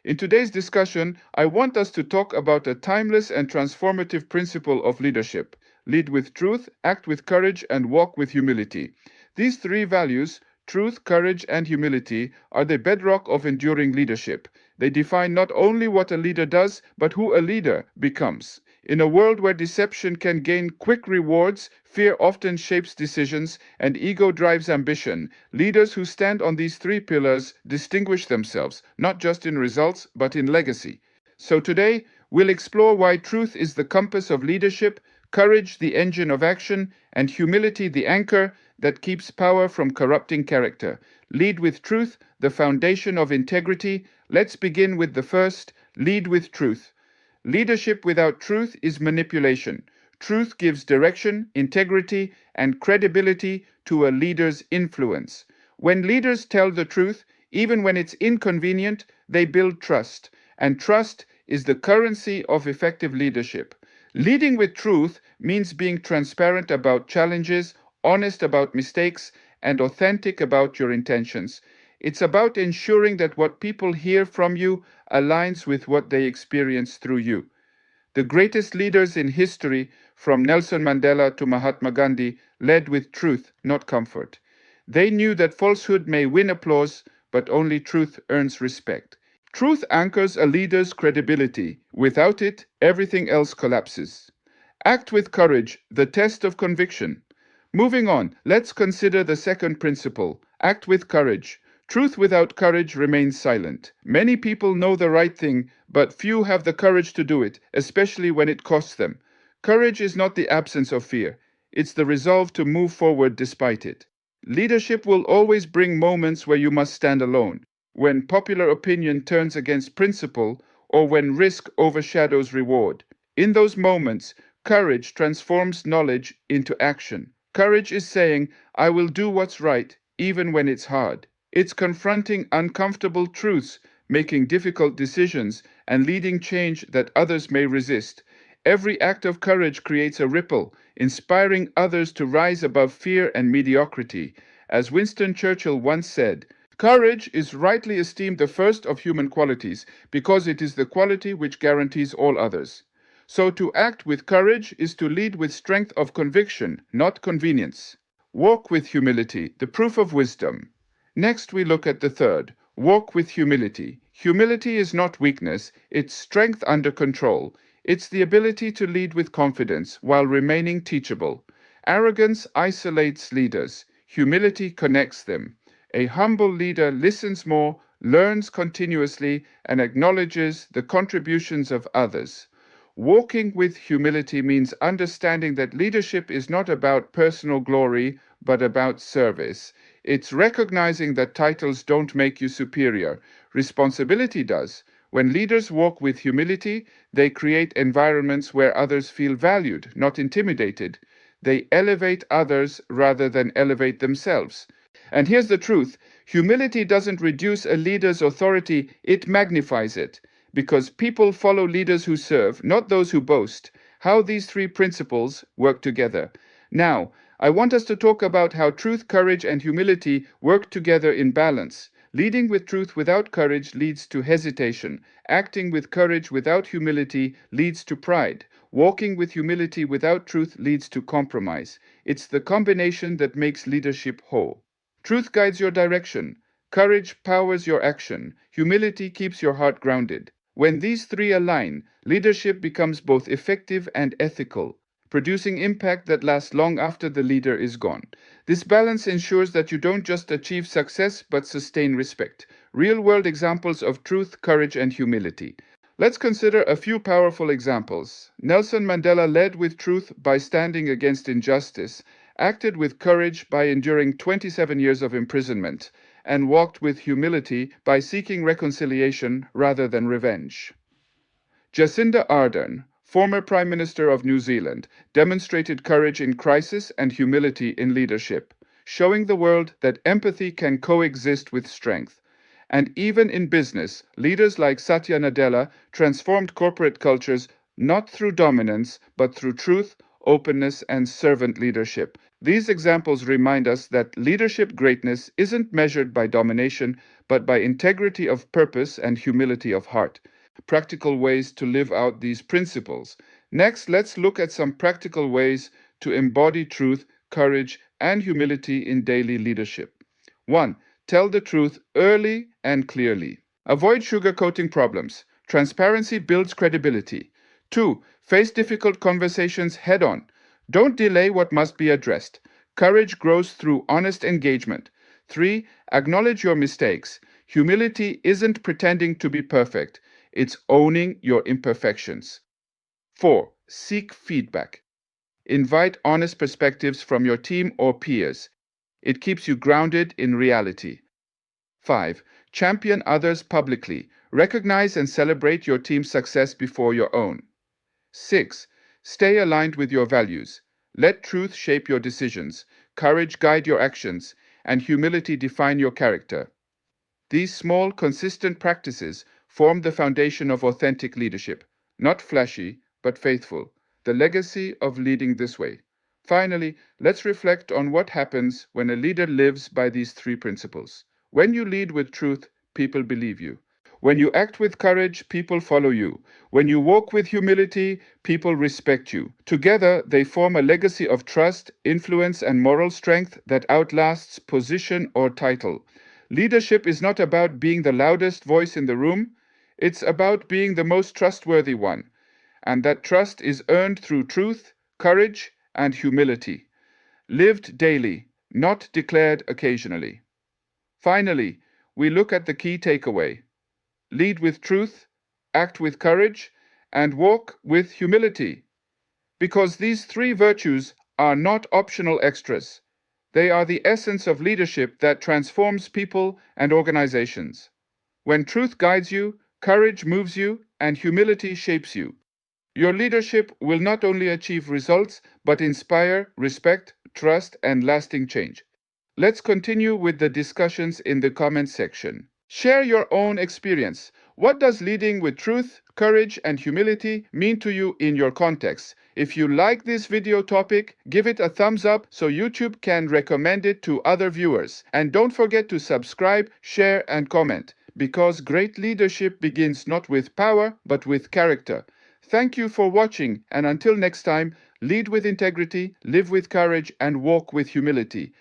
In today's discussion, I want us to talk about a timeless and transformative principle of leadership: lead with truth, act with courage, and walk with humility. These three values, truth, courage, and humility, are the bedrock of enduring leadership. They define not only what a leader does, but who a leader becomes. In a world where deception can gain quick rewards, fear often shapes decisions, and ego drives ambition, leaders who stand on these three pillars distinguish themselves, not just in results, but in legacy. So today, we'll explore why truth is the compass of leadership, courage the engine of action, and humility the anchor that keeps power from corrupting character. Lead with truth, the foundation of integrity. Let's begin with the first: lead with truth. Leadership without truth is manipulation. Truth gives direction, integrity, and credibility to a leader's influence. When leaders tell the truth, even when it's inconvenient, they build trust. And trust is the currency of effective leadership. Leading with truth means being transparent about challenges, honest about mistakes, and authentic about your intentions. It's about ensuring that what people hear from you aligns with what they experience through you. The greatest leaders in history, from Nelson Mandela to Mahatma Gandhi, led with truth, not comfort. They knew that falsehood may win applause, but only truth earns respect. Truth anchors a leader's credibility. Without it, everything else collapses. Act with courage, the test of conviction. Moving on, let's consider the second principle: act with courage. Truth without courage remains silent. Many people know the right thing, but few have the courage to do it, especially when it costs them. Courage is not the absence of fear, it's the resolve to move forward despite it. Leadership will always bring moments where you must stand alone, when popular opinion turns against principle, or when risk overshadows reward. In those moments, courage transforms knowledge into action. Courage is saying, I will do what's right, even when it's hard. It's confronting uncomfortable truths, making difficult decisions, and leading change that others may resist. Every act of courage creates a ripple, inspiring others to rise above fear and mediocrity. As Winston Churchill once said, courage is rightly esteemed the first of human qualities, because it is the quality which guarantees all others. So to act with courage is to lead with strength of conviction, not convenience. Walk with humility, the proof of wisdom. Next, we look at the third: walk with humility. Humility is not weakness, it's strength under control. It's the ability to lead with confidence while remaining teachable. Arrogance isolates leaders, humility connects them. A humble leader listens more, learns continuously, and acknowledges the contributions of others. Walking with humility means understanding that leadership is not about personal glory, but about service. It's recognizing that titles don't make you superior. Responsibility does. When leaders walk with humility, they create environments where others feel valued, not intimidated. They elevate others rather than elevate themselves. And here's the truth: humility doesn't reduce a leader's authority, it magnifies it. Because people follow leaders who serve, not those who boast. How these three principles work together. Now, I want us to talk about how truth, courage, and humility work together in balance. Leading with truth without courage leads to hesitation. Acting with courage without humility leads to pride. Walking with humility without truth leads to compromise. It's the combination that makes leadership whole. Truth guides your direction. Courage powers your action. Humility keeps your heart grounded. When these three align, leadership becomes both effective and ethical, producing impact that lasts long after the leader is gone. This balance ensures that you don't just achieve success but sustain respect. Real-world examples of truth, courage, and humility. Let's consider a few powerful examples. Nelson Mandela led with truth by standing against injustice, acted with courage by enduring 27 years of imprisonment, and walked with humility by seeking reconciliation rather than revenge. Jacinda Ardern, former Prime Minister of New Zealand, demonstrated courage in crisis and humility in leadership, showing the world that empathy can coexist with strength. And even in business, leaders like Satya Nadella transformed corporate cultures not through dominance, but through truth, openness, and servant leadership. These examples remind us that leadership greatness isn't measured by domination, but by integrity of purpose and humility of heart. Practical ways to live out these principles. Next, let's look at some practical ways to embody truth, courage, and humility in daily leadership. 1. Tell the truth early and clearly. Avoid sugarcoating problems. Transparency builds credibility. 2. Face difficult conversations head on. Don't delay what must be addressed. Courage grows through honest engagement. 3. Acknowledge your mistakes. Humility isn't pretending to be perfect, it's owning your imperfections. 4. Seek feedback. Invite honest perspectives from your team or peers. It keeps you grounded in reality. 5. Champion others publicly. Recognize and celebrate your team's success before your own. 6. Stay aligned with your values. Let truth shape your decisions, courage guide your actions, and humility define your character. These small, consistent practices form the foundation of authentic leadership, not flashy, but faithful, the legacy of leading this way. Finally, let's reflect on what happens when a leader lives by these three principles. When you lead with truth, people believe you. When you act with courage, people follow you. When you walk with humility, people respect you. Together, they form a legacy of trust, influence, and moral strength that outlasts position or title. Leadership is not about being the loudest voice in the room, it's about being the most trustworthy one. And that trust is earned through truth, courage, and humility. Lived daily, not declared occasionally. Finally, we look at the key takeaway. Lead with truth, act with courage, and walk with humility. Because these three virtues are not optional extras. They are the essence of leadership that transforms people and organizations. When truth guides you, courage moves you, and humility shapes you, your leadership will not only achieve results, but inspire, respect, trust, and lasting change. Let's continue with the discussions in the comments section. Share your own experience. What does leading with truth, courage, and humility mean to you in your context? If you like this video topic, give it a thumbs up so YouTube can recommend it to other viewers. And don't forget to subscribe, share, and comment, because great leadership begins not with power, but with character. Thank you for watching, and until next time, lead with integrity, live with courage, and walk with humility.